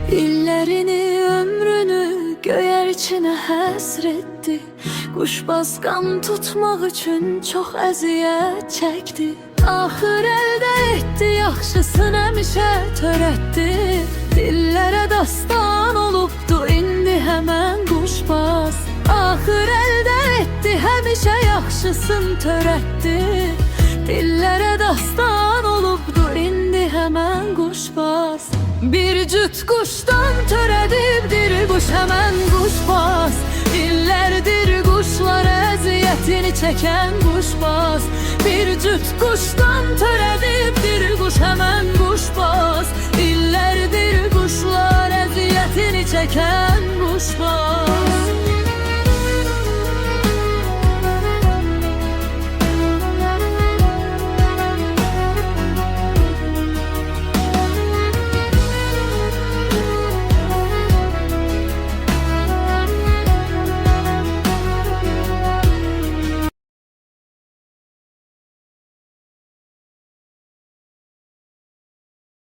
İllerini, ömrünü göyərçinə həsr etdi. Quşbaz qan tutmaq üçün çox əziyyət çəkdi. Axır əldə etdi, yaxşısın həmişə törətdi. Dillərə dastan olubdu indi həmən quşbaz. Axır əldə etdi, həmişə yaxşısın törətdi. Dillərə dastan olubdu indi həmən quşbaz. Bir cüt quşdan törədibdir quş həmən quşbaz. İllərdir quşlar əziyyətini çəkən quşbaz. Bir cüt quşdan törədibdir quş həmən quşbaz. İllərdir quşlar əziyyətini çəkən quşbaz.